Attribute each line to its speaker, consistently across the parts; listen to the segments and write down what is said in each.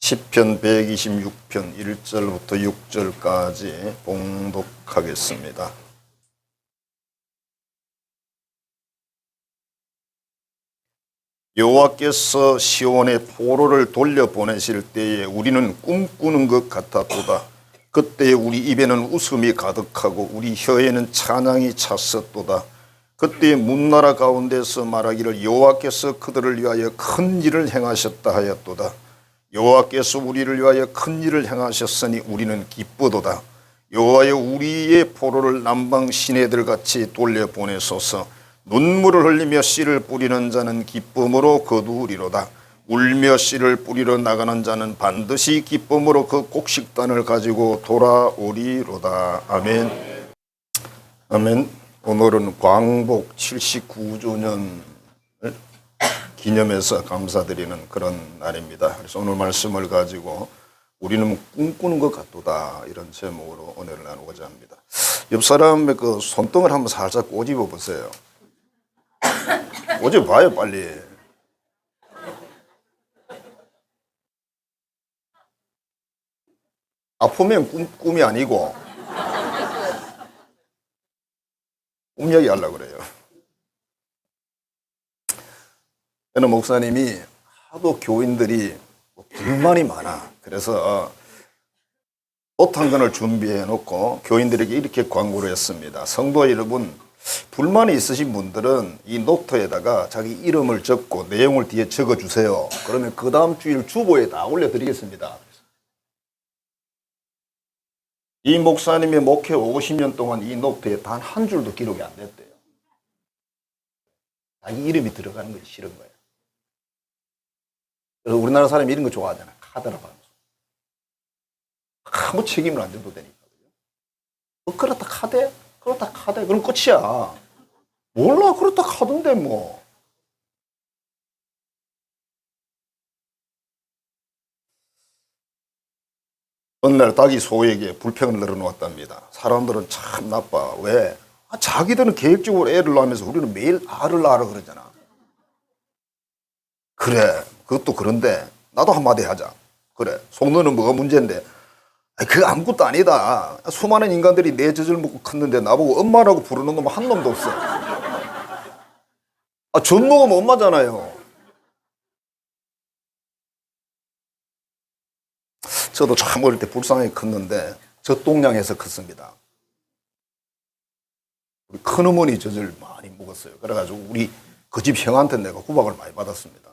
Speaker 1: 시편 126편 1절부터 6절까지 봉독하겠습니다. 여호와께서 시온의 포로를 돌려보내실 때에 우리는 꿈꾸는 것 같았도다. 그때 우리 입에는 웃음이 가득하고 우리 혀에는 찬양이 찼었도다. 그때 문나라 가운데서 말하기를 여호와께서 그들을 위하여 큰 일을 행하셨다 하였도다. 여호와께서 우리를 위하여 큰 일을 행하셨으니 우리는 기쁘도다. 여호와여 우리의 포로를 남방 시내들같이 돌려보내소서. 눈물을 흘리며 씨를 뿌리는 자는 기쁨으로 거두리로다. 울며 씨를 뿌리러 나가는 자는 반드시 기쁨으로 그 곡식단을 가지고 돌아오리로다. 아멘. 아멘. 오늘은 광복 79주년을 기념해서 감사드리는 그런 날입니다. 그래서 오늘 말씀을 가지고 우리는 꿈꾸는 것 같도다, 이런 제목으로 은혜를 나누고자 합니다. 옆 사람의 그 손등을 한번 살짝 꼬집어 보세요. 꼬집어 봐요, 빨리. 아프면 꿈이 아니고 꿈 얘기 하려고 그래요. 어느 목사님이 하도 교인들이 불만이 많아. 그래서 옷 한 권을 준비해 놓고 교인들에게 이렇게 광고를 했습니다. 성도 여러분, 불만이 있으신 분들은 이 노트에다가 자기 이름을 적고 내용을 뒤에 적어주세요. 그러면 그 다음 주일 주보에 다 올려드리겠습니다. 이 목사님의 목회 50년 동안 이 노트에 단 한 줄도 기록이 안 됐대요. 자기 이름이 들어가는 것이 싫은 거예요. 그래서 우리나라 사람이 이런 거 좋아하잖아. 카드라고 하면서. 아무 책임을 안 져도 되니까. 그렇다 카드? 그렇다 카드? 그럼 끝이야. 몰라, 그렇다 카드인데 뭐. 어느 날 닭이 소에게 불평을 늘어놓았답니다. 사람들은 참 나빠. 왜? 자기들은 계획적으로 애를 낳으면서 우리는 매일 알을 낳으라 그러잖아. 그래, 그것도 그런데 나도 한마디 하자. 그래, 속너는 뭐가 문제인데? 그거 아무것도 아니다. 수많은 인간들이 내 젖을 먹고 컸는데 나보고 엄마라고 부르는 놈은 한 놈도 없어. 젖 먹으면 엄마잖아요. 저도 참 어릴 때 불쌍하게 컸는데 젖동량에서 컸습니다. 우리 큰어머니 젖을 많이 먹었어요. 그래가지고 우리 그 집 형한테 내가 구박을 많이 받았습니다.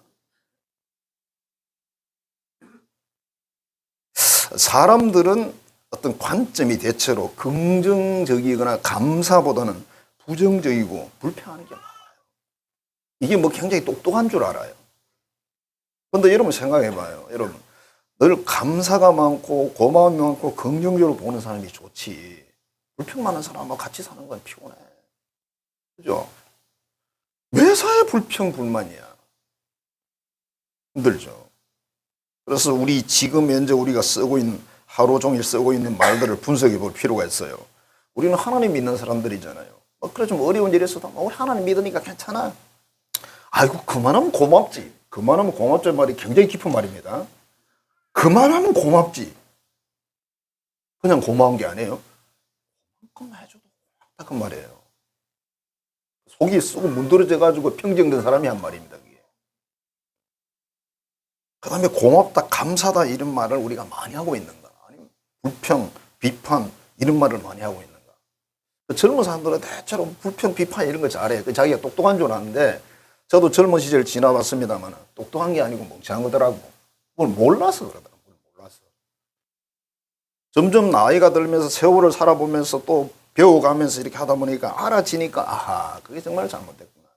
Speaker 1: 사람들은 어떤 관점이 대체로 긍정적이거나 감사보다는 부정적이고 불평하는 게 많아요. 이게 뭐 굉장히 똑똑한 줄 알아요. 그런데 여러분 생각해봐요. 여러분, 늘 감사가 많고 고마움이 많고 긍정적으로 보는 사람이 좋지. 불평 많은 사람하고 같이 사는 건 피곤해. 그죠? 매사에 불평 불만이야. 힘들죠. 그래서 우리 지금 현재 우리가 쓰고 있는, 하루 종일 쓰고 있는 말들을 분석해 볼 필요가 있어요. 우리는 하나님 믿는 사람들이잖아요. 그래 좀 어려운 일이 있어도 우리 하나님 믿으니까 괜찮아. 아이고 그만하면 고맙지. 그만하면 고맙지 말이 굉장히 깊은 말입니다. 그만하면 고맙지. 그냥 고마운 게 아니에요. 그만 해줘도 고맙다 그 말이에요. 속이 쓰고 문드러져 가지고 평정된 사람이 한 말입니다. 그 다음에 고맙다, 감사다 이런 말을 우리가 많이 하고 있는가? 아니면 불평, 비판 이런 말을 많이 하고 있는가? 젊은 사람들은 대체로 불평, 비판 이런 거 잘해. 자기가 똑똑한 줄 아는데 저도 젊은 시절 지나봤습니다만 똑똑한 게 아니고 멍청한 거더라고. 뭘 몰라서 그러더라고. 몰라서. 점점 나이가 들면서 세월을 살아보면서 또 배워가면서 이렇게 하다 보니까 알아지니까 아하, 그게 정말 잘못됐구나.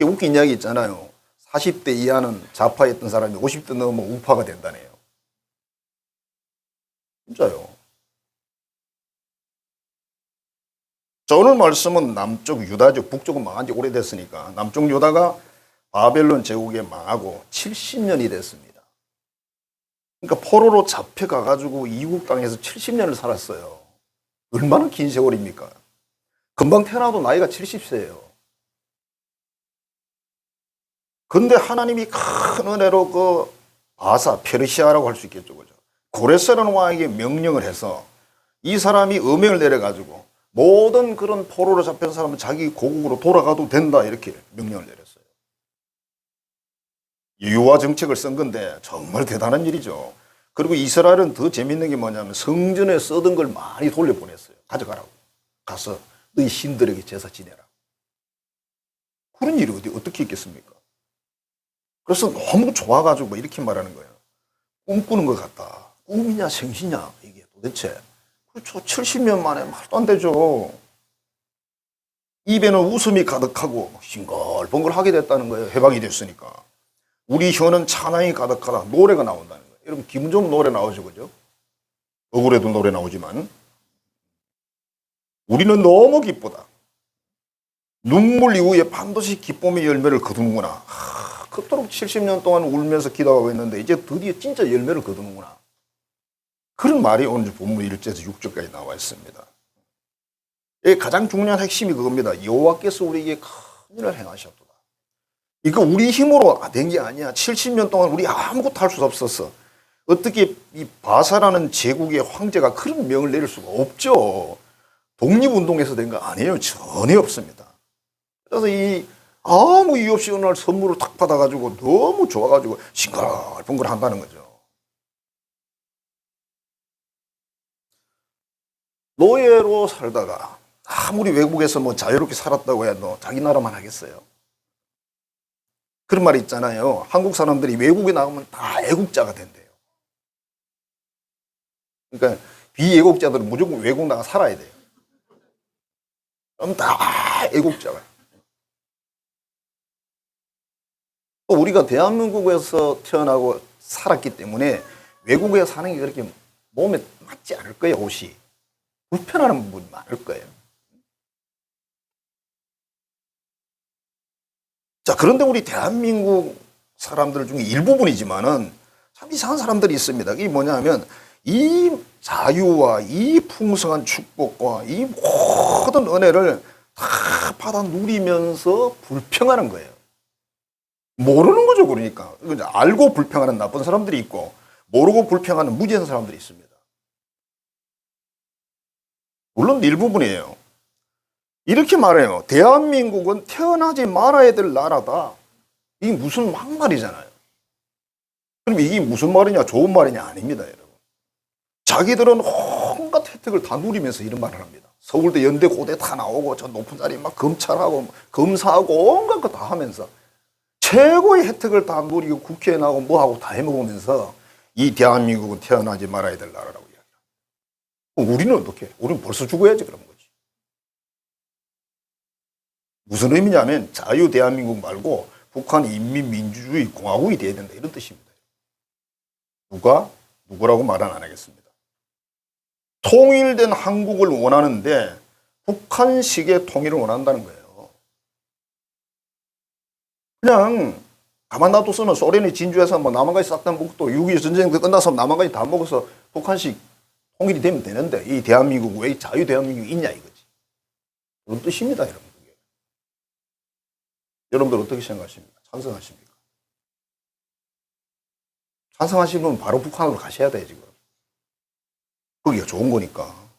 Speaker 1: 웃긴 이야기 있잖아요. 40대 이하는 좌파였던 사람이 50대 넘으면 우파가 된다네요. 진짜요. 자, 오늘 말씀은 남쪽 유다죠. 북쪽은 망한 지 오래됐으니까. 남쪽 유다가 바벨론 제국에 망하고 70년이 됐습니다. 그러니까 포로로 잡혀가가지고 이국 땅에서 70년을 살았어요. 얼마나 긴 세월입니까? 금방 태어나도 나이가 70세예요. 근데 하나님이 큰 은혜로 그 바사, 페르시아라고 할 수 있겠죠. 그죠? 고레스라는 왕에게 명령을 해서 이 사람이 어명을 내려가지고 모든 그런 포로로 잡힌 사람은 자기 고국으로 돌아가도 된다 이렇게 명령을 내렸어요. 유화 정책을 쓴 건데 정말 대단한 일이죠. 그리고 이스라엘은 더 재밌는 게 뭐냐면 성전에 쓰던 걸 많이 돌려보냈어요. 가져가라고. 가서 너희 신들에게 제사 지내라. 그런 일이 어떻게 있겠습니까? 그래서 너무 좋아가지고 이렇게 말하는 거예요. 꿈꾸는 것 같다. 꿈이냐 생시냐 이게 도대체. 그렇죠. 70년 만에 말도 안 되죠. 입에는 웃음이 가득하고 싱글벙글하게 됐다는 거예요. 해방이 됐으니까. 우리 혀는 찬양이 가득하다. 노래가 나온다는 거예요. 여러분 기분 좋은 노래 나오죠. 그죠? 억울해도 노래 나오지만 우리는 너무 기쁘다. 눈물 이후에 반드시 기쁨의 열매를 거두는구나. 그토록 70년 동안 울면서 기도하고 있는데 이제 드디어 진짜 열매를 거두는구나. 그런 말이 오늘 본문 1절에서 6절까지 나와 있습니다. 가장 중요한 핵심이 그겁니다. 여호와께서 우리에게 큰 일을 행하셨도다. 이거 우리 힘으로 된 게 아니야. 70년 동안 우리 아무것도 할 수 없었어. 어떻게 이 바사라는 제국의 황제가 그런 명을 내릴 수가 없죠. 독립운동에서 된 거 아니에요. 전혀 없습니다. 그래서 이 아무 이유 없이 어느 날 선물을 탁 받아가지고 너무 좋아가지고 싱글벙글 한다는 거죠. 노예로 살다가 아무리 외국에서 뭐 자유롭게 살았다고 해도 자기 나라만 하겠어요. 그런 말이 있잖아요. 한국 사람들이 외국에 나가면 다 애국자가 된대요. 그러니까 비애국자들은 무조건 외국 나가 살아야 돼요. 그럼 다 애국자가. 또 우리가 대한민국에서 태어나고 살았기 때문에 외국에 사는 게 그렇게 몸에 맞지 않을 거예요. 옷이. 불편한 부분이 많을 거예요. 자, 그런데 우리 대한민국 사람들 중에 일부분이지만은 참 이상한 사람들이 있습니다. 이게 뭐냐면 이 자유와 이 풍성한 축복과 이 모든 은혜를 다 받아 누리면서 불평하는 거예요. 모르는 거죠, 그러니까. 알고 불평하는 나쁜 사람들이 있고 모르고 불평하는 무지한 사람들이 있습니다. 물론 일부분이에요. 이렇게 말해요. 대한민국은 태어나지 말아야 될 나라다. 이게 무슨 막말이잖아요. 그럼 이게 무슨 말이냐, 좋은 말이냐 아닙니다, 여러분. 자기들은 온갖 혜택을 다 누리면서 이런 말을 합니다. 서울대, 연대, 고대 다 나오고 저 높은 자리 막 검찰하고 검사하고 온갖 거 다 하면서 최고의 혜택을 다 누리고 국회에 나오고 뭐하고 다 해먹으면서 이 대한민국은 태어나지 말아야 될 나라라고 이야기합니다. 우리는 어떻게? 우리는 벌써 죽어야지 그런 거지. 무슨 의미냐면 자유 대한민국 말고 북한 인민민주주의 공화국이 돼야 된다 이런 뜻입니다. 누구라고 말은 안 하겠습니다. 통일된 한국을 원하는데 북한식의 통일을 원한다는 거예요. 그냥 가만 놔둬서는 소련이 진주해서 뭐 남한까지 싹 다 먹고 6.25 전쟁 끝나서 남한까지 다 먹어서 북한식 통일이 되면 되는데 이 대한민국 왜 자유 대한민국이 있냐 이거지. 그런 뜻입니다, 여러분. 그게. 여러분들 어떻게 생각하십니까? 찬성하십니까? 찬성하시면 바로 북한으로 가셔야 돼요, 지금. 거기가 좋은 거니까.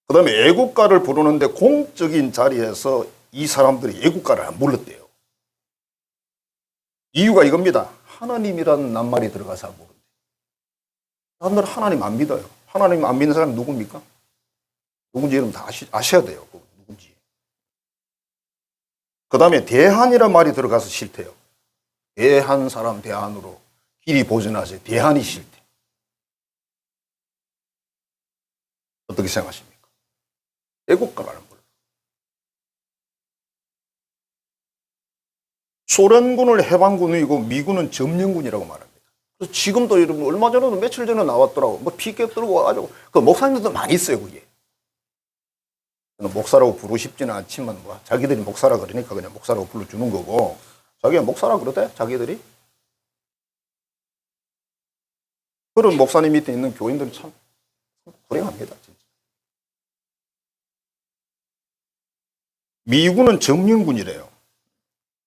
Speaker 1: 그 다음에 애국가를 부르는데 공적인 자리에서 이 사람들이 애국가를 안 불렀대요. 이유가 이겁니다. 하나님이라는 낱말이 들어가서 안 부른대. 사람들은 하나님 안 믿어요. 하나님 안 믿는 사람이 누굽니까? 누군지 여러분 다 아셔야 돼요. 누군지. 그 다음에 대한이란 말이 들어가서 싫대요. 대한 사람 대한으로 길이 보존하세요. 대한이 싫대. 어떻게 생각하십니까? 애국가라는 걸. 소련군을 해방군이고 미군은 점령군이라고 말합니다. 그래서 지금도 여러분 얼마 전에도 며칠 전에 나왔더라고. 뭐 피켓 들고 와가지고 그 목사님들도 많이 있어요, 그게. 목사라고 부르고 싶지는 않지만 뭐 자기들이 목사라 그러니까 그냥 목사라고 불러주는 거고 자기가 목사라 그러대 자기들이. 그런 목사님 밑에 있는 교인들은 참 불행합니다, 진짜. 미군은 점령군이래요.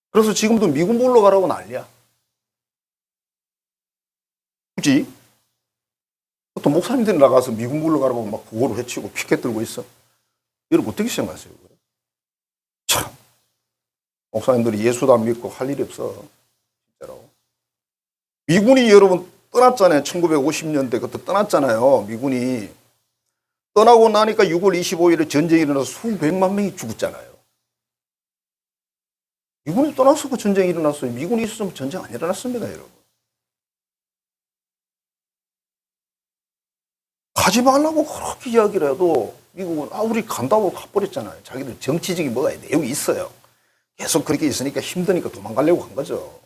Speaker 1: 그래서 지금도 미군 보러 가라고 난리야. 굳이 또 목사님들이 나가서 미군 물러가라고 막 구호를 외치고 피켓 들고 있어. 여러분 어떻게 생각하세요? 참, 목사님들이 예수도 안 믿고 할 일이 없어. 진짜로. 미군이 여러분 떠났잖아요. 1950년대 그때 떠났잖아요. 미군이. 떠나고 나니까 6월 25일에 전쟁이 일어나서 수백만 명이 죽었잖아요. 미군이 떠나서 그 전쟁이 일어났어요. 미군이 있었으면 전쟁 안 일어났습니다, 여러분. 가지 말라고 그렇게 이야기를 해도 미국은 우리 간다고 가버렸잖아요. 자기들 정치적인 뭐가 내용이 있어요. 계속 그렇게 있으니까 힘드니까 도망가려고 한 거죠.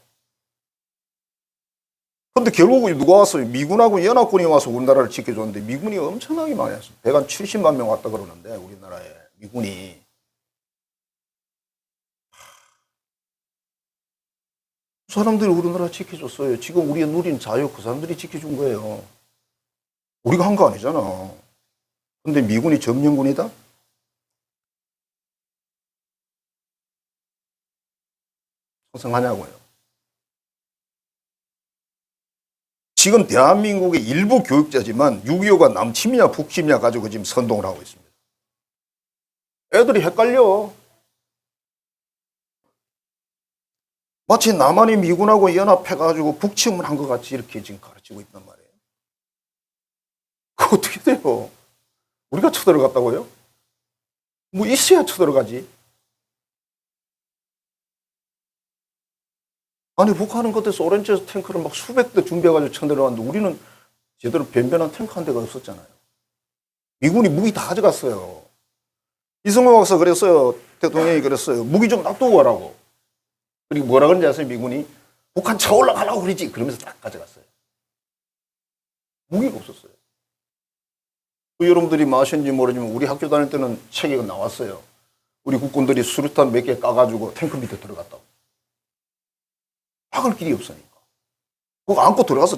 Speaker 1: 근데 결국은 누가 왔어요? 미군하고 연합군이 와서 우리나라를 지켜줬는데 미군이 엄청나게 많이 왔어요. 대간 70만 명 왔다 그러는데 우리나라에 미군이. 그 사람들이 우리나라 지켜줬어요. 지금 우리가 누린 자유 그 사람들이 지켜준 거예요. 우리가 한 거 아니잖아. 근데 미군이 점령군이다? 상상하냐고요. 지금 대한민국의 일부 교육자지만 6.25가 남침이냐 북침이냐 가지고 지금 선동을 하고 있습니다. 애들이 헷갈려. 마치 남한이 미군하고 연합해가지고 북침을 한 것 같이 이렇게 지금 가르치고 있단 말이에요. 그거 어떻게 돼요? 우리가 쳐들어갔다고요? 뭐 있어야 쳐들어가지. 아니 북한은 그때 소련제에서 탱크를 막 수백 대 준비해가지고 쳐들어갔는데 우리는 제대로 변변한 탱크 한 대가 없었잖아요. 미군이 무기 다 가져갔어요. 이승만 박사 그랬어요. 대통령이 그랬어요. 무기 좀 놔두고 가라고. 그리고 뭐라 그런지 아세요? 미군이 북한 쳐 올라가라고 그러지. 그러면서 딱 가져갔어요. 무기가 없었어요. 그 여러분들이 마셨는지 모르지만 우리 학교 다닐 때는 책에 나왔어요. 우리 국군들이 수류탄 몇 개 까가지고 탱크 밑에 들어갔다고. 박을 길이 없으니까. 그거 안고 들어가서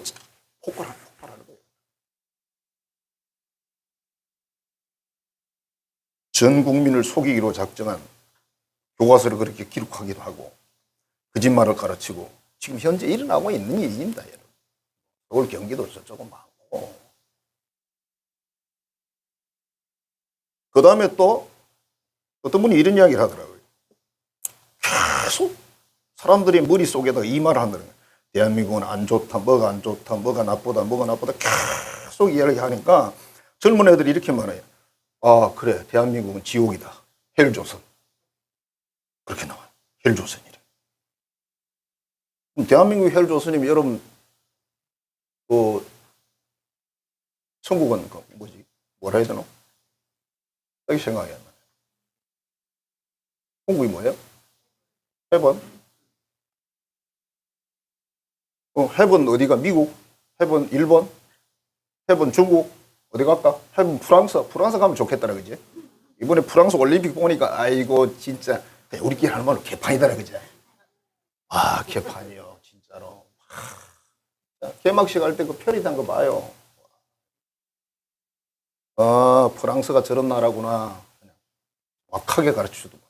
Speaker 1: 폭발하는 거예요. 전 국민을 속이기로 작정한 교과서를 그렇게 기록하기도 하고 거짓말을 가르치고 지금 현재 일어나고 있는 일입니다. 여러분. 서울 경기도 저쪽은 많고. 그 다음에 또 어떤 분이 이런 이야기를 하더라고요. 계속 사람들이 머릿속에다 이 말을 한다는 거예요. 대한민국은 안 좋다, 뭐가 안 좋다, 뭐가 나쁘다, 뭐가 나쁘다 계속 이야기하니까 젊은 애들이 이렇게 말해요. 아 그래 대한민국은 지옥이다. 헬조선. 그렇게 나와요. 헬조선이래. 그럼 대한민국 헬조선이면 여러분 그 천국은 그 뭐지? 뭐라 해야 되나? 여기 생각이 안 나요. 천국이 뭐예요? 해번? 해번 어디가? 미국? 해번 일본? 해번 중국? 어디 갈까? 해번 프랑스? 프랑스 가면 좋겠더라 그지? 이번에 프랑스 올림픽 보니까 아이고 진짜 우리끼리 하는 말로 개판이더라 그지? 아 개판이요 진짜로. 개막식 할 때 그 편의단 거 봐요. 아 프랑스가 저런 나라구나. 정확하게 가르쳐주더만.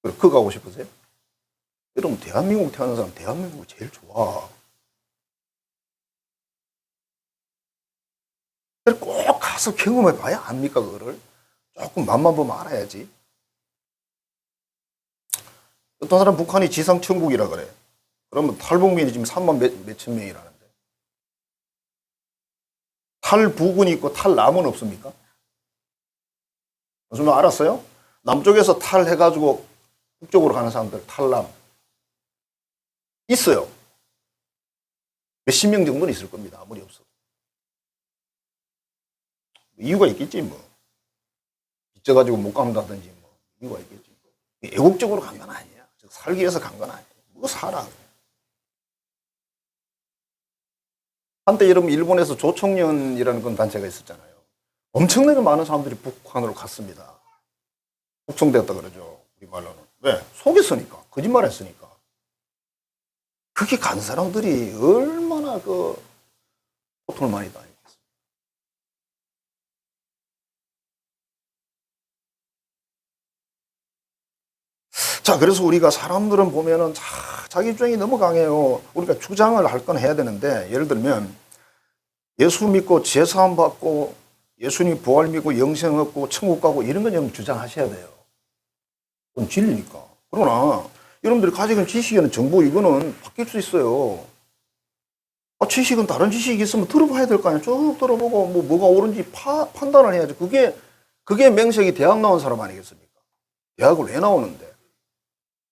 Speaker 1: 그거 가고 싶으세요? 여러분 대한민국 태어난 사람 대한민국이 제일 좋아. 꼭 가서 경험해 봐야 압니까 그거를? 조금 맛만 보면 알아야지. 어떤 사람 북한이 지상천국이라 그래. 그러면 탈북민이 지금 3만 몇천 명이라는데. 탈북은 있고 탈남은 없습니까? 무슨 말 알았어요? 남쪽에서 탈해가지고 북쪽으로 가는 사람들 탈남. 있어요. 몇십 명 정도는 있을 겁니다. 아무리 없어도. 이유가 있겠지 뭐. 빚져가지고 못 간다든지 뭐. 이유가 있겠지. 애국적으로 간 건 아니야. 살기 위해서 간 건 아니야. 뭐 살아. 한때 여러분 일본에서 조총련이라는 건 단체가 있었잖아요. 엄청나게 많은 사람들이 북한으로 갔습니다. 북송되었다 그러죠. 우리 말로는. 왜? 속였으니까. 거짓말 했으니까. 그렇게 간 사람들이 얼마나 그 고통을 많이 당했겠어요. 자, 그래서 우리가 사람들은 보면은 자기 주장이 너무 강해요. 우리가 주장을 할 건 해야 되는데, 예를 들면 예수 믿고 제사함 받고 예수님 부활 믿고 영생 얻고 천국 가고 이런 건 여러분 주장하셔야 돼요. 그건 진리니까. 그러나 여러분들이 가지고 있는 지식이나 정보 이거는 바뀔 수 있어요. 지식은 다른 지식이 있으면 들어봐야 될 거 아니에요. 쭉 들어보고 뭐가 옳은지 판단을 해야죠. 그게 맹색이 대학 나온 사람 아니겠습니까? 대학을 왜 나오는데?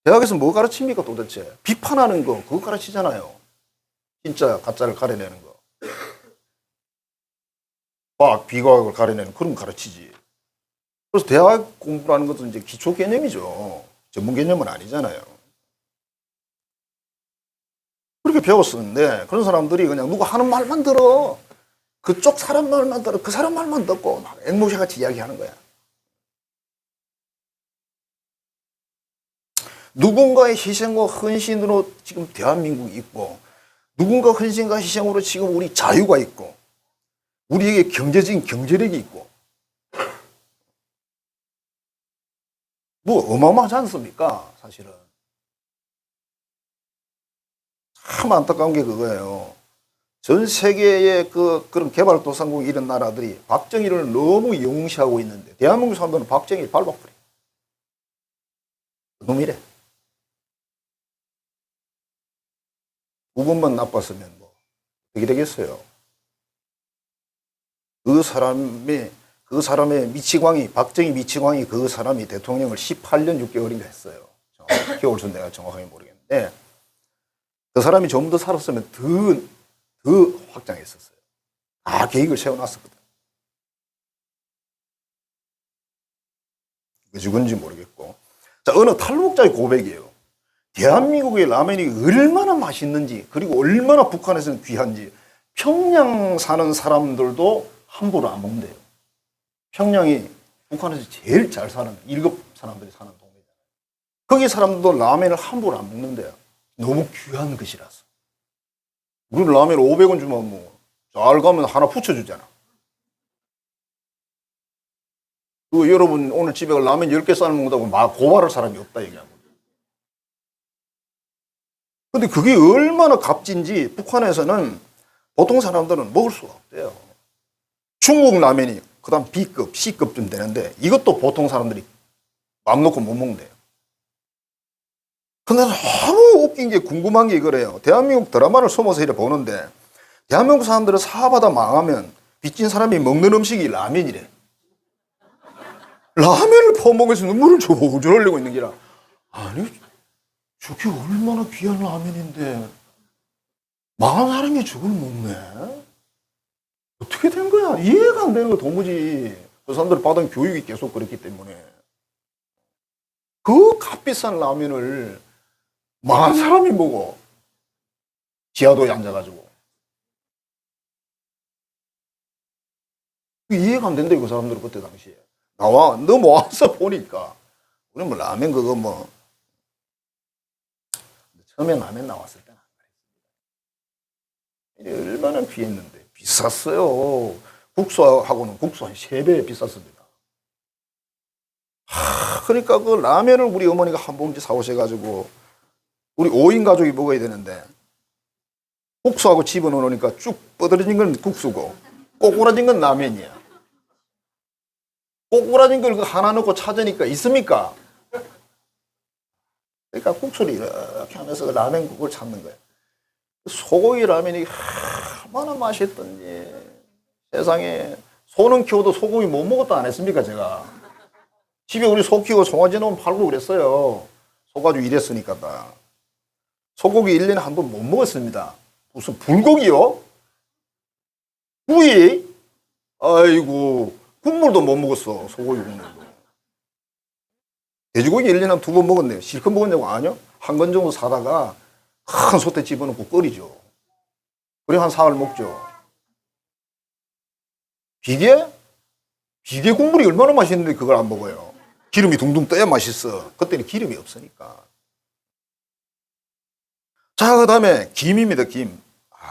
Speaker 1: 대학에서 뭐 가르칩니까 도대체? 비판하는 거 그거 가르치잖아요. 진짜 가짜를 가려내는 거. 과학, 비과학을 가려내는 그런 거 가르치지. 그래서 대학 공부라는 것도 이제 기초 개념이죠. 전문 개념은 아니잖아요. 그렇게 배웠었는데 그런 사람들이 그냥 누가 하는 말만 들어. 그쪽 사람 말만 들어. 그 사람 말만 듣고 막 앵무새같이 이야기하는 거야. 누군가의 희생과 헌신으로 지금 대한민국이 있고 누군가 헌신과 희생으로 지금 우리 자유가 있고 우리에게 경제적인 경제력이 있고 뭐 어마어마하지 않습니까? 사실은. 참 안타까운 게 그거예요. 전 세계의 그런 개발도상국 이런 나라들이 박정희를 너무 영웅시하고 있는데 대한민국 사람들은 박정희 밟아버려. 그놈이래. 두 번만 나빴으면 뭐 어떻게 되겠어요? 그 사람의 미치광이 박정희 미치광이 그 사람이 대통령을 18년 6개월인가 했어요. 기억을 내가 정확하게 모르겠는데 그 사람이 좀 더 살았으면 더 확장했었어요. 다 계획을 세워놨었거든. 그건지 모르겠고. 자, 어느 탈북자의 고백이에요. 대한민국의 라면이 얼마나 맛있는지 그리고 얼마나 북한에서는 귀한지 평양 사는 사람들도 함부로 안 먹는데요. 평양이 북한에서 제일 잘 사는 1급 사람들이 사는 동네잖아요. 거기 사람들도 라면을 함부로 안 먹는데요. 너무 귀한 것이라서. 우리 라면 500원 주면 뭐 잘 가면 하나 붙여주잖아. 여러분 오늘 집에 라면 10개 삶아 먹는다고 막 고발할 사람이 없다 얘기하고. 근데 그게 얼마나 값진지 북한에서는 보통 사람들은 먹을 수가 없대요. 중국 라면이 그 다음 B급, C급쯤 되는데 이것도 보통 사람들이 맘 놓고 못 먹는데요. 근데 너무 웃긴 게 궁금한 게 이거래요. 대한민국 드라마를 숨어서 이래 보는데 대한민국 사람들은 사업하다 망하면 빚진 사람이 먹는 음식이 라면이래. 라면을 퍼먹어서 눈물을 줄줄 흘리고 있는 게라. 아니 저게 얼마나 귀한 라면인데 망한 사람이 저걸 먹네? 어떻게 된 거야? 이해가 안 되는 거 도무지. 그 사람들이 받은 교육이 계속 그렇기 때문에. 그 값비싼 라면을 망한 사람이 먹어. 지하도에 앉아가지고. 이해가 안 된다, 그 사람들은 그때 당시에. 넘어와서 보니까. 우리 뭐 라면 그거 뭐. 처음에 라면 나왔을 때는 안 그랬습니다. 얼마나 귀했는데. 비쌌어요. 국수하고는 국수 한 3배 비쌌습니다. 그러니까 그 라면을 우리 어머니가 한 봉지 사오셔가지고 우리 5인 가족이 먹어야 되는데 국수하고 집어넣으니까 쭉 뻗어진 건 국수고 꼬꾸라진 건 라면이야. 꼬꾸라진 걸 하나 넣고 찾으니까 있습니까? 그러니까 국수를 이렇게 하면서 라면 국을 찾는 거예요. 소고기 라면이 얼마나 맛있던지 세상에 소는 키워도 소고기 못 먹었다 안 했습니까 제가? 집에 우리 소 키우고 송아지 놈 팔고 그랬어요. 소 가지고 일했으니까 다. 소고기 1년에 한 번 못 먹었습니다. 무슨 불고기요? 구이? 아이고 국물도 못 먹었어. 소고기 국물도. 돼지고기 1년에 한 2번 먹었네요. 실컷 먹었냐고 아니요? 한 건 정도 사다가 큰 솥에 집어넣고 끓이죠. 그래 한 사흘 먹죠. 비계? 비계 국물이 얼마나 맛있는데 그걸 안 먹어요. 기름이 둥둥 떠야 맛있어. 그때는 기름이 없으니까. 자, 그 다음에 김입니다. 김.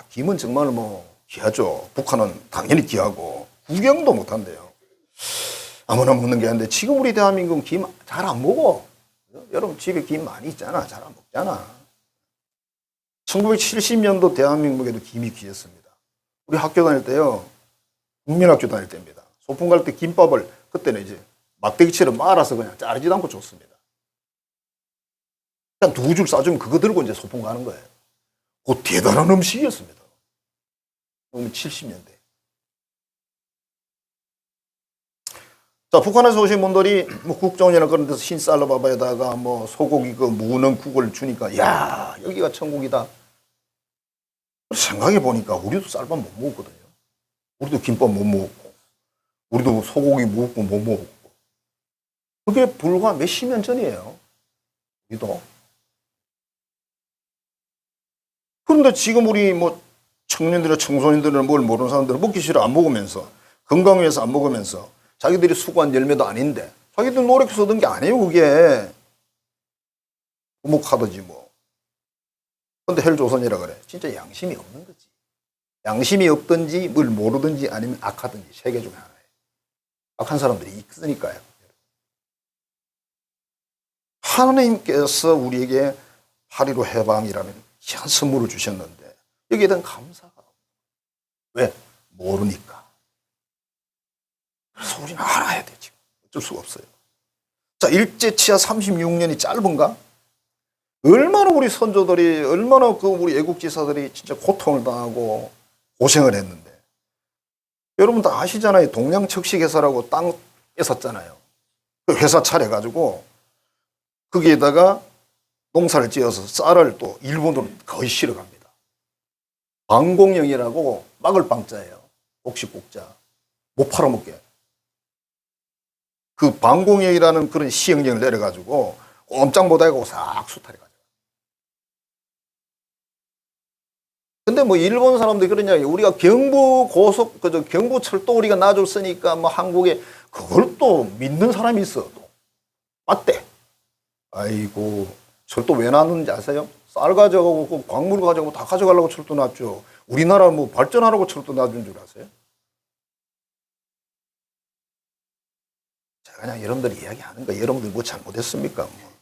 Speaker 1: 김은 정말 뭐 귀하죠. 북한은 당연히 귀하고 구경도 못한대요. 아무나 먹는 게 아닌데 지금 우리 대한민국은 김 잘 안 먹어. 여러분 집에 김 많이 있잖아. 잘 안 먹잖아. 1970년도 대한민국에도 김이 귀했습니다. 우리 학교 다닐 때요. 국민학교 다닐 때입니다. 소풍 갈 때 김밥을 그때는 이제 막대기처럼 말아서 그냥 자르지도 않고 줬습니다. 그냥 2줄 싸주면 그거 들고 이제 소풍 가는 거예요. 그 대단한 음식이었습니다. 70년대. 자, 북한에서 오신 분들이 뭐 국정원이나 그런 데서 흰 쌀밥에다가 뭐 소고기 그 무는 국을 주니까 야, 여기가 천국이다. 생각해 보니까 우리도 쌀밥 못 먹었거든요. 우리도 김밥 못 먹었고, 우리도 소고기 무국 못 먹었고. 그게 불과 몇십 년 전이에요. 우리도. 그런데 지금 우리 뭐 청년들이나 청소년들은 뭘 모르는 사람들은 먹기 싫어 안 먹으면서 건강 위해서 안 먹으면서 자기들이 수고한 열매도 아닌데 자기들 노력해서 얻은 게 아니에요 그게. 부목하든지 뭐. 근데 헬조선이라 그래. 진짜 양심이 없는 거지. 양심이 없든지 뭘 모르든지 아니면 악하든지 세 개 중에 하나예요. 악한 사람들이 있으니까요. 하나님께서 우리에게 파리로 해방이라는 귀한 선물을 주셨는데 여기에 대한 감사가 왜? 모르니까. 그래서 우리는 알아야 돼 지금. 어쩔 수가 없어요. 자, 일제치하 36년이 짧은가? 얼마나 우리 선조들이 얼마나 그 우리 애국지사들이 진짜 고통을 당하고 고생을 했는데 여러분 다 아시잖아요. 동양척식회사라고 땅 뺏었잖아요. 그 회사 차려가지고 거기에다가 농사를 지어서 쌀을 또 일본으로 거의 실어갑니다. 방공영이라고 막을 방자예요. 복식국자. 못 팔아먹게. 그 방공영이라는 그런 시행령을 내려가지고 꼼짝 못하고 싹 수탈해 가죠. 근데 뭐 일본 사람들이 그러냐, 우리가 경부 고속, 그저 경부 철도 우리가 놔줬으니까 뭐 한국에 그걸 또 믿는 사람이 있어. 또. 맞대. 아이고, 철도 왜 놨는지 아세요? 쌀 가져가고 그 광물 가져가고 다 가져가려고 철도 놨죠. 우리나라 뭐 발전하라고 철도 놔준 줄 아세요? 제가 그냥 여러분들이 이야기하는 거 여러분들 뭐 잘못했습니까? 뭐.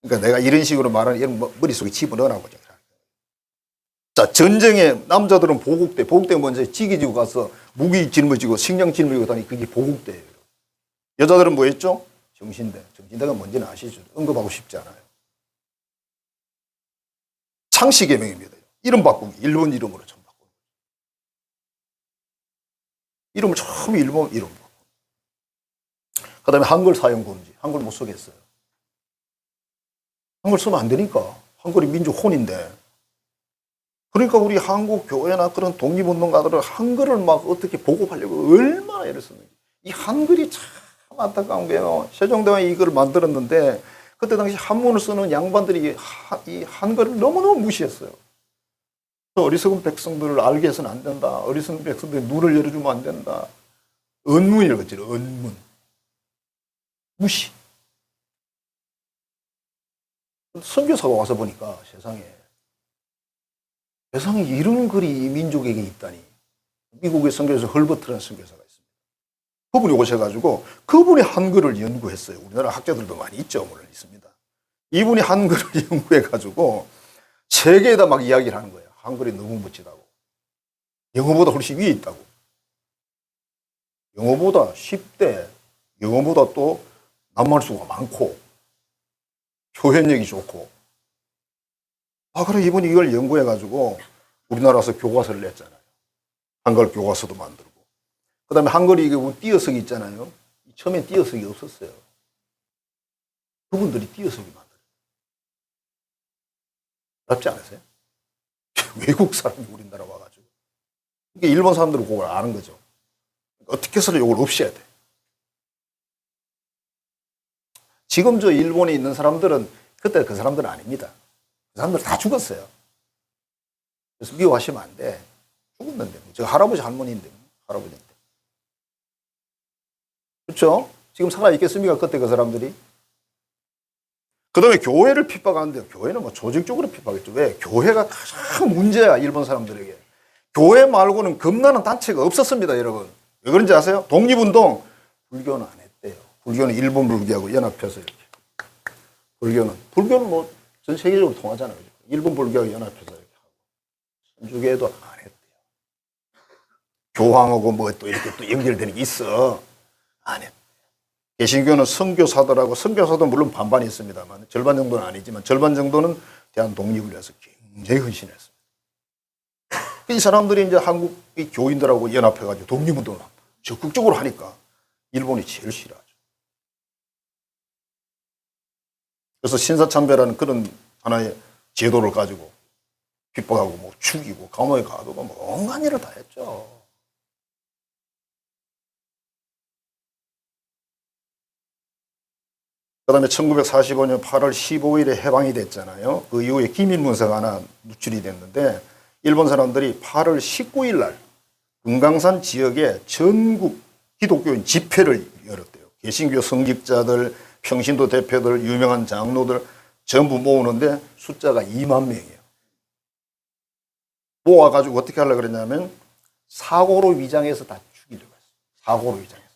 Speaker 1: 그러니까 내가 이런 식으로 말하는 여러분 머릿속에 집어넣으라고 제가. 자, 전쟁에 남자들은 보국대. 보국대 먼저 지기 지고 가서 무기 짊어지고 식량 짊어지고 다니 그게 보국대예요. 여자들은 뭐 했죠? 정신대. 정신대가 뭔지는 아시죠? 언급하고 싶지 않아요. 창씨개명입니다. 이름 바꾸기. 일본 이름으로 처음 바꾸고. 이름을 처음 일본 이름 바꾸고. 그 다음에 한글 사용 금지. 한글 못 쓰겠어요. 한글 쓰면 안 되니까. 한글이 민족 혼인데. 그러니까 우리 한국 교회나 그런 독립운동가들은 한글을 막 어떻게 보급하려고 얼마나 애를 썼는지. 이 한글이 참 안타까운 게요. 세종대왕이 이걸 만들었는데 그때 당시 한문을 쓰는 양반들이 이 한글을 너무너무 무시했어요. 어리석은 백성들을 알게 해서는 안 된다. 어리석은 백성들이 눈을 열어주면 안 된다. 언문이라고 했죠. 언문. 무시. 선교사가 와서 보니까 세상에 이런 글이 민족에게 있다니. 미국의 선교사 헐버트라는 선교사가 있습니다. 그분이 오셔가지고 그분이 한글을 연구했어요. 우리나라 학자들도 많이 있죠. 물론 있습니다. 이분이 한글을 연구해가지고 세계에다 막 이야기를 하는 거예요. 한글이 너무 멋지다고. 영어보다 훨씬 위에 있다고. 영어보다 쉽대. 영어보다 또 낱말수가 많고 표현력이 좋고. 아, 그래 이분이 이걸 연구해가지고 우리나라에서 교과서를 냈잖아요. 한글 교과서도 만들고. 그 다음에 한글이 이게 띄어쓰기 있잖아요. 처음엔 띄어쓰기 없었어요. 그분들이 띄어쓰기 만들어요. 어렵지 않으세요? 외국 사람이 우리나라 와가지고. 이게 일본 사람들은 그걸 아는 거죠. 어떻게 해서든 이걸 없애야 돼. 지금 저 일본에 있는 사람들은 그때 그 사람들은 아닙니다. 그 사람들 다 죽었어요. 그래서 미워하시면 안 돼. 죽었는데. 저 할아버지 할머니인데. 할아버지인데. 그렇죠? 지금 살아있겠습니까? 그때 그 사람들이. 그 다음에 교회를 핍박하는데 교회는 뭐 조직적으로 핍박했죠. 왜? 교회가 가장 문제야. 일본 사람들에게. 교회 말고는 겁나는 단체가 없었습니다. 여러분. 왜 그런지 아세요? 독립운동. 불교는 안 했대요. 불교는 일본 불교하고 연합해서 이렇게. 불교는 뭐 전 세계적으로 통하잖아요. 일본 불교하고 연합해서 이렇게 하고. 천주교에도 안 했대요. 교황하고 뭐 또 이렇게 또 연결되는 게 있어. 안 했대요. 개신교는 선교사들하고, 선교사도 물론 반반이 있습니다만 절반 정도는 아니지만 절반 정도는 대한 독립을 위해서 굉장히 헌신했어요. 이 사람들이 이제 한국의 교인들하고 연합해가지고 독립운동을 적극적으로 하니까 일본이 제일 싫어하죠. 그래서 신사참배라는 그런 하나의 제도를 가지고 핍박하고 뭐 죽이고 감옥에 가두고 뭐 온갖 일을 다 했죠. 그 다음에 1945년 8월 15일에 해방이 됐잖아요. 그 이후에 기밀문서가 하나 누출이 됐는데 일본 사람들이 8월 19일 날 금강산 지역에 전국 기독교인 집회를 열었대요. 개신교 성직자들, 평신도 대표들, 유명한 장로들 전부 모으는데 숫자가 2만 명이에요. 모아가지고 어떻게 하려고 그랬냐면 사고로 위장해서 다 죽이려고 했어요. 사고로 위장해서.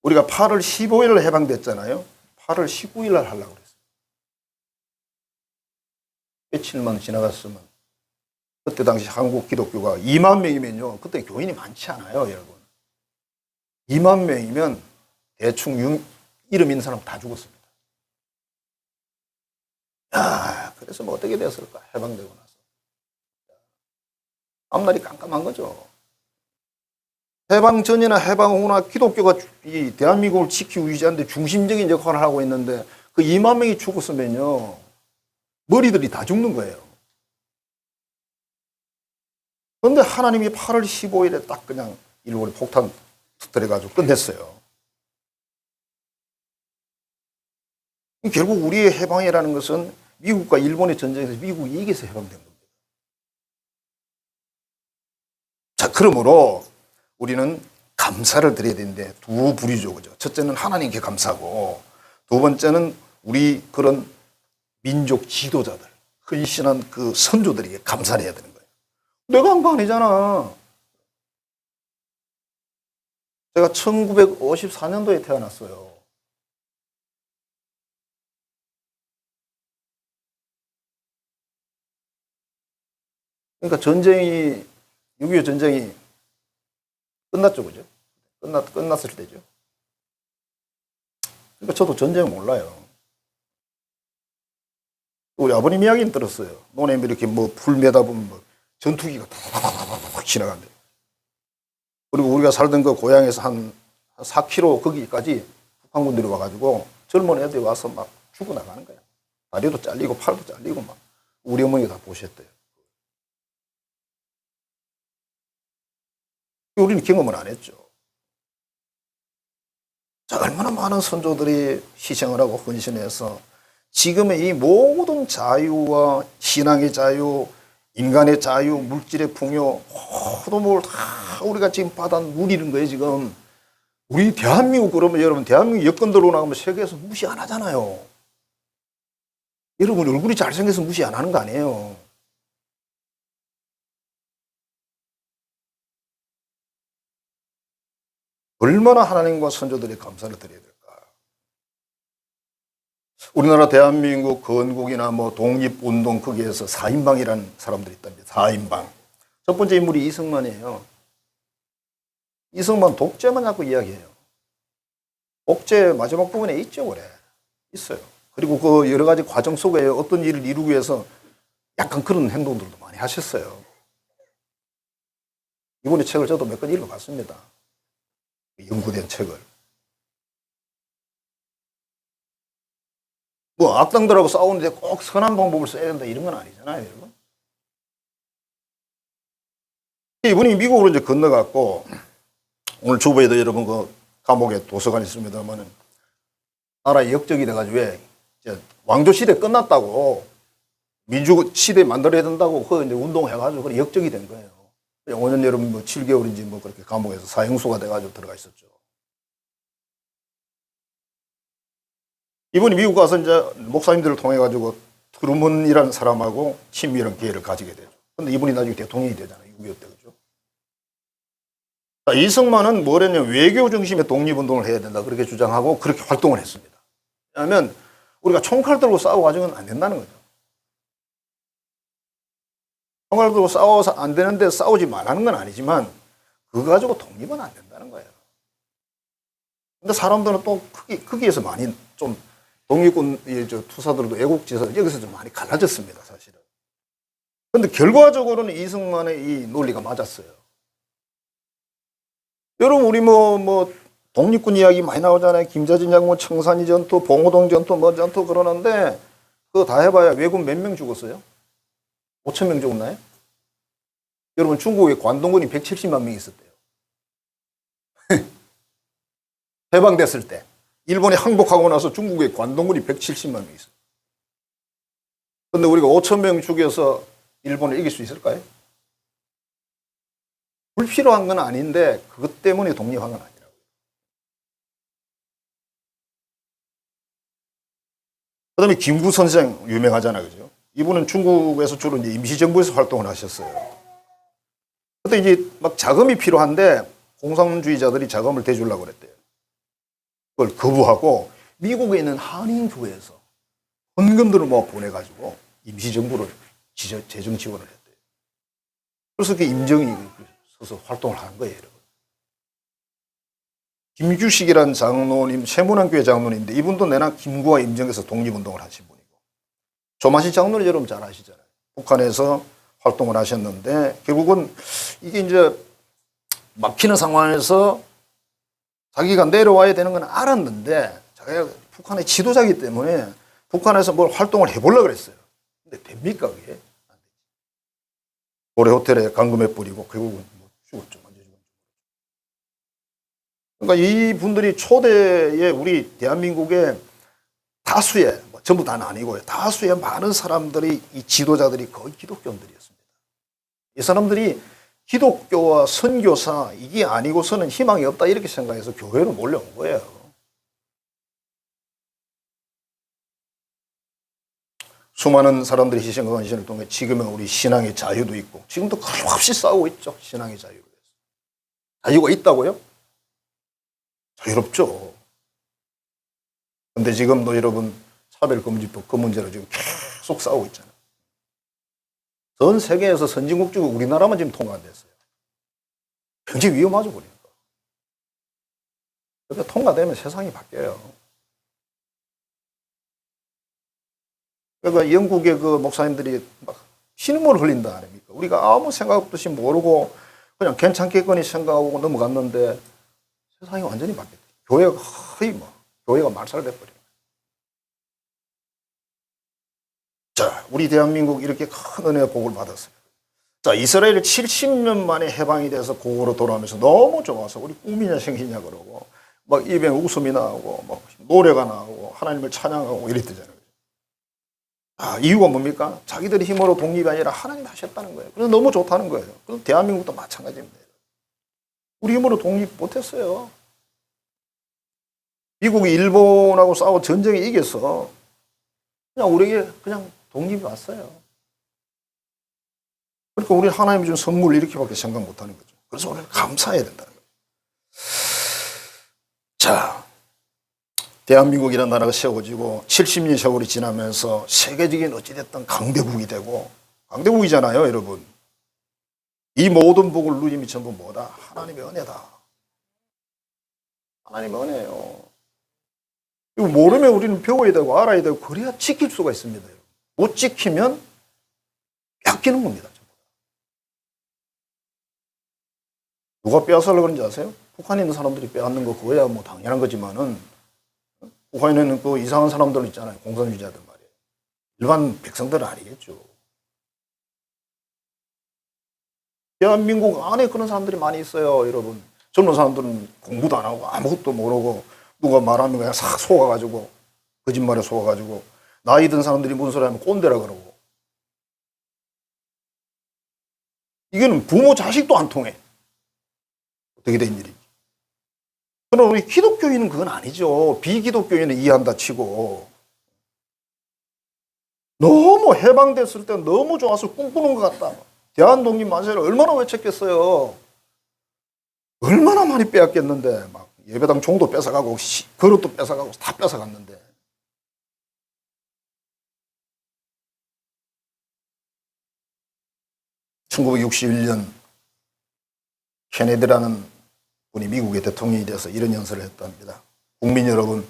Speaker 1: 우리가 8월 15일 해방됐잖아요. 8월 19일 날 하려고 그랬어요. 며칠만 지나갔으면 그때 당시 한국 기독교가 2만 명이면요. 그때 교인이 많지 않아요, 여러분. 2만 명이면 대충 이름 있는 사람 다 죽었습니다. 야, 그래서 뭐 어떻게 됐을까? 해방되고 나서. 앞날이 깜깜한 거죠. 해방 전이나 해방 후나 기독교가 이 대한민국을 지키고 유지하는데 중심적인 역할을 하고 있는데 그 2만 명이 죽었으면요. 머리들이 다 죽는 거예요. 그런데 하나님이 8월 15일에 딱 그냥 일본에 폭탄 터뜨려가지고 끝냈어요. 결국 우리의 해방이라는 것은 미국과 일본의 전쟁에서 미국이 이겨서 해방된 겁니다. 자, 그러므로 우리는 감사를 드려야 되는데 두 부류죠. 그죠? 첫째는 하나님께 감사하고 두 번째는 우리 그런 민족 지도자들, 헌신한 그 선조들에게 감사를 해야 되는 거예요. 내가 한 거 아니잖아. 제가 1954년도에 태어났어요. 그러니까 전쟁이, 6.25 전쟁이 끝났죠, 그죠? 끝났을 때죠. 그러니까 저도 전쟁을 몰라요. 우리 아버님 이야기는 들었어요. 논에 이렇게 뭐 불 매다 보면 뭐 전투기가 팍팍팍팍 지나간대요. 그리고 우리가 살던 그 고향에서 한 4km 거기까지 북한군들이 와가지고 젊은 애들이 와서 막 죽어나가는 거야. 다리도 잘리고 팔도 잘리고 막 우리 어머니가 다 보셨대요. 우리는 경험을 안 했죠. 자, 얼마나 많은 선조들이 희생을 하고 헌신해서 지금의 이 모든 자유와 신앙의 자유, 인간의 자유, 물질의 풍요, 모든 걸 다 우리가 지금 받아 누리는 거예요, 지금. 우리 대한민국, 그러면 여러분, 대한민국 여권 들어오면 세계에서 무시 안 하잖아요. 여러분, 얼굴이 잘생겨서 무시 안 하는 거 아니에요. 얼마나 하나님과 선조들이 감사를 드려야 될까. 우리나라 대한민국 건국이나 뭐 독립운동 거기에서 4인방이라는 사람들이 있답니다. 4인방. 첫 번째 인물이 이승만이에요. 이승만 독재만 자꾸 이야기해요. 독재 마지막 부분에 있죠, 그래. 있어요. 그리고 그 여러 가지 과정 속에 어떤 일을 이루기 위해서 약간 그런 행동들도 많이 하셨어요. 이분의 책을 저도 몇 권 읽어봤습니다. 연구된 책을. 뭐 악당들하고 싸우는데 꼭 선한 방법을 써야 된다 이런 건 아니잖아요, 여러분. 이분이 미국으로 이제 건너갔고 오늘 주부에도 여러분 그 감옥에 도서관 있습니다만은 나라의 역적이 돼가지고 왜 이제 왕조 시대 끝났다고 민주 시대 만들어야 된다고 그 이제 운동해가지고 그 역적이 된 거예요. 5년 여러분 뭐 7개월인지 뭐 그렇게 감옥에서 사형수가 돼가지고 들어가 있었죠. 이분이 미국 가서 이제 목사님들을 통해 가지고 트루먼이라는 사람하고 친밀한 기회를 가지게 되죠. 근데 이분이 나중에 대통령이 되잖아요. 6.25 때, 그죠? 자, 이승만은 뭘 했냐, 외교 중심의 독립운동을 해야 된다 그렇게 주장하고 그렇게 활동을 했습니다. 왜냐하면 우리가 총칼 들고 싸워가지고는 안 된다는 거죠. 총칼 들고 싸워서 안 되는데 싸우지 말라는 건 아니지만 그거 가지고 독립은 안 된다는 거예요. 근데 사람들은 또 거기에서 많이 좀 독립군 투사들도 애국지사 여기서 좀 많이 갈라졌습니다, 사실은. 근데 결과적으로는 이승만의 이 논리가 맞았어요. 여러분, 우리 독립군 이야기 많이 나오잖아요. 김자진 장군 청산리 전투, 봉오동 전투, 뭐 전투 그러는데 그거 다 해봐야 왜군 몇 명 죽었어요? 5천 명 죽었나요? 여러분, 중국에 관동군이 170만 명 있었대요. 해방됐을 때. 일본이 항복하고 나서 중국에 관동군이 170만 명 있어요. 근데 우리가 5천 명 죽여서 일본을 이길 수 있을까요? 불필요한 건 아닌데 그것 때문에 독립한 건 아니라고요. 그다음에 김구 선생 유명하잖아요, 그죠? 이분은 중국에서 주로 이제 임시정부에서 활동을 하셨어요. 그때 이제 막 자금이 필요한데 공산주의자들이 자금을 대주려고 그랬대요. 그걸 거부하고 미국에 있는 한인교회에서 헌금들을 모아 보내가지고 임시정부를 재정 지원을 했대요. 그래서 그 임정이 서서 활동을 하는 거예요, 여러분. 김규식이라는 장로님, 세문안교회 장로님인데 이분도 내나 김구와 임정에서 독립운동을 하신 분이고, 조만식 장로는 여러분 잘 아시잖아요. 북한에서 활동을 하셨는데 결국은 이게 이제 막히는 상황에서 자기가 내려와야 되는 건 알았는데 자기가 북한의 지도자이기 때문에 북한에서 뭘 활동을 해보려고 그랬어요. 근데 됩니까 그게? 안 되지. 고래 호텔에 감금해 버리고 결국은 죽었죠. 완전히 죽었죠. 그러니까 이 분들이 초대에 우리 대한민국의 다수의, 전부 다는 아니고요, 다수의 많은 사람들이, 이 지도자들이 거의 기독교인들이었습니다. 이 사람들이 기독교와 선교사 이게 아니고서는 희망이 없다 이렇게 생각해서 교회로 몰려온 거예요. 수많은 사람들이 희생과 헌신을 통해 지금은 우리 신앙의 자유도 있고, 지금도 끊임없이 싸우고 있죠. 신앙의 자유를 위해서. 자유가 있다고요? 자유롭죠. 근데 지금도 여러분 차별금지법 그 문제로 지금 계속 싸우고 있잖아요. 전 세계에서 선진국 중에 우리나라만 지금 통과 안 됐어요. 굉장히 위험하죠, 보니까. 그러니까 통과되면 세상이 바뀌어요. 그러니까 영국의 그 목사님들이 막 신음을 흘린다 아닙니까? 우리가 아무 생각 없듯이 모르고 그냥 괜찮겠거니 생각하고 넘어갔는데 세상이 완전히 바뀌었다. 교회가 거의 교회가 말살돼버려요. 자, 우리 대한민국 이렇게 큰 은혜의 복을 받았어요. 자, 이스라엘 70년 만에 해방이 돼서 고국으로 돌아오면서 너무 좋아서 우리 꿈이냐 생기냐 그러고 막 입에 웃음이 나오고 막 노래가 나오고 하나님을 찬양하고 이랬대잖아요. 아, 이유가 뭡니까? 자기들의 힘으로 독립이 아니라 하나님 하셨다는 거예요. 그래서 너무 좋다는 거예요. 그래서 대한민국도 마찬가지입니다. 우리 힘으로 독립 못했어요. 미국이 일본하고 싸워 전쟁에 이겨서 그냥 우리에게 그냥 독립이 왔어요. 그러니까 우리 하나님이 준 선물 이렇게밖에 생각 못하는 거죠. 그래서 오늘 감사해야 된다는 거예요. 자, 대한민국이라는 나라가 세워지고 70년 세월이 지나면서 세계적인 어찌됐든 강대국이 되고, 강대국이잖아요, 여러분. 이 모든 복을 누림이 전부 뭐다? 하나님의 은혜다. 하나님의 은혜예요. 이거 모르면 우리는 배워야 되고 알아야 되고 그래야 지킬 수가 있습니다. 못 지키면 뺏기는 겁니다. 누가 빼앗으려고 그런지 아세요? 북한에 있는 사람들이 빼앗는 거 그거야 뭐 당연한 거지만은, 북한에 있는 그 이상한 사람들 있잖아요. 공산주의자들 말이에요. 일반 백성들은 아니겠죠. 대한민국 안에 그런 사람들이 많이 있어요, 여러분. 젊은 사람들은 공부도 안 하고 아무것도 모르고 누가 말하면 그냥 싹 속아가지고 거짓말에 속아가지고, 나이 든 사람들이 무슨 소리 하면 꼰대라 그러고. 이거는 부모 자식도 안 통해. 어떻게 된 일이지? 그러나 우리 기독교인은 그건 아니죠. 비기독교인은 이해한다 치고. 너무 해방됐을 때 너무 좋아서 꿈꾸는 것 같다. 대한독립 만세를 얼마나 외쳤겠어요. 얼마나 많이 빼앗겼는데, 막 예배당 종도 뺏어가고 그릇도 뺏어가고 다 뺏어갔는데, 1961년 케네디라는 분이 미국의 대통령이 돼서 이런 연설을 했답니다. 국민 여러분,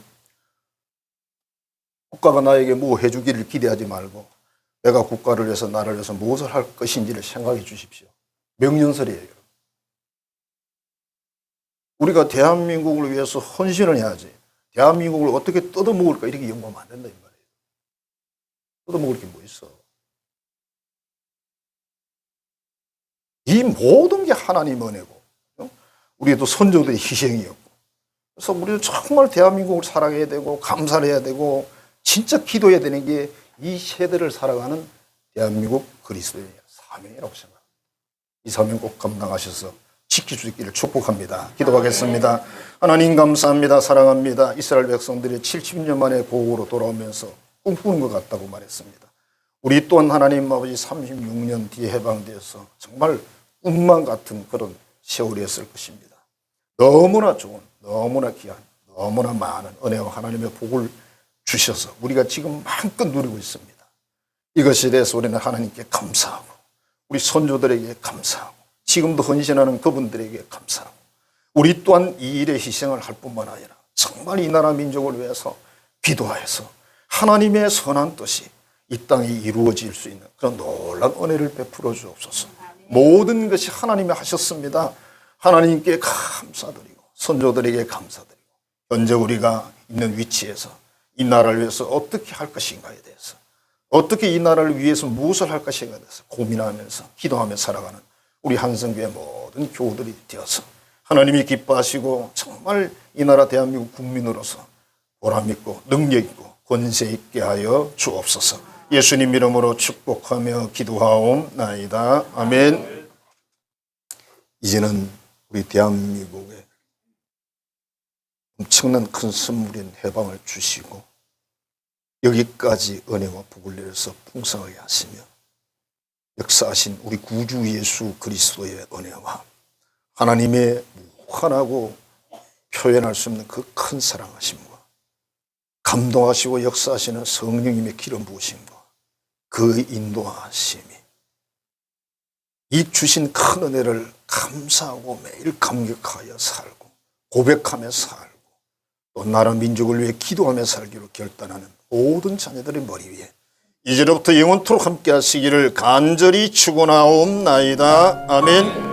Speaker 1: 국가가 나에게 뭐 해주기를 기대하지 말고 내가 국가를 위해서 나를 위해서 무엇을 할 것인지를 생각해 주십시오. 명령설이에요. 우리가 대한민국을 위해서 헌신을 해야지. 대한민국을 어떻게 뜯어먹을까 이렇게 연구하면 안 된다 이 말이에요. 뜯어먹을 게 뭐 있어. 이 모든 게 하나님 은혜고 우리도 선조들의 희생이었고, 그래서 우리는 정말 대한민국을 사랑해야 되고 감사를 해야 되고 진짜 기도해야 되는 게 이 세대를 살아가는 대한민국 그리스도의 사명이라고 생각합니다. 이 사명 꼭 감당하셔서 지킬 수 있기를 축복합니다. 기도하겠습니다. 하나님 감사합니다. 사랑합니다. 이스라엘 백성들이 70년 만에 고국으로 돌아오면서 꿈꾸는 것 같다고 말했습니다. 우리 또한 하나님 아버지 36년 뒤에 해방되어서 정말 꿈만 같은 그런 세월이었을 것입니다. 너무나 좋은, 너무나 귀한, 너무나 많은 은혜와 하나님의 복을 주셔서 우리가 지금 마음껏 누리고 있습니다. 이것에 대해서 우리는 하나님께 감사하고 우리 선조들에게 감사하고 지금도 헌신하는 그분들에게 감사하고 우리 또한 이 일에 희생을 할 뿐만 아니라 정말 이 나라 민족을 위해서 기도하여서 하나님의 선한 뜻이 이 땅에 이루어질 수 있는 그런 놀라운 은혜를 베풀어 주옵소서. 모든 것이 하나님이 하셨습니다. 하나님께 감사드리고 선조들에게 감사드리고 현재 우리가 있는 위치에서 이 나라를 위해서 어떻게 할 것인가에 대해서 어떻게 이 나라를 위해서 무엇을 할 것인가에 대해서 고민하면서 기도하며 살아가는 우리 한성교회 모든 교우들이 되어서 하나님이 기뻐하시고 정말 이 나라 대한민국 국민으로서 보람 있고 능력 있고 권세 있게 하여 주옵소서. 예수님 이름으로 축복하며 기도하옵나이다. 아멘. 이제는 우리 대한민국에 엄청난 큰 선물인 해방을 주시고 여기까지 은혜와 복을 내려서 풍성하게 하시며 역사하신 우리 구주 예수 그리스도의 은혜와 하나님의 무한하고 표현할 수 없는 그 큰 사랑하심과 감동하시고 역사하시는 성령님의 기름 부으심과 그 인도하심이 이 주신 큰 은혜를 감사하고 매일 감격하여 살고 고백하며 살고 또 나라 민족을 위해 기도하며 살기로 결단하는 모든 자녀들의 머리 위에 이제로부터 영원토록 함께 하시기를 간절히 축원하옵나이다. 아멘.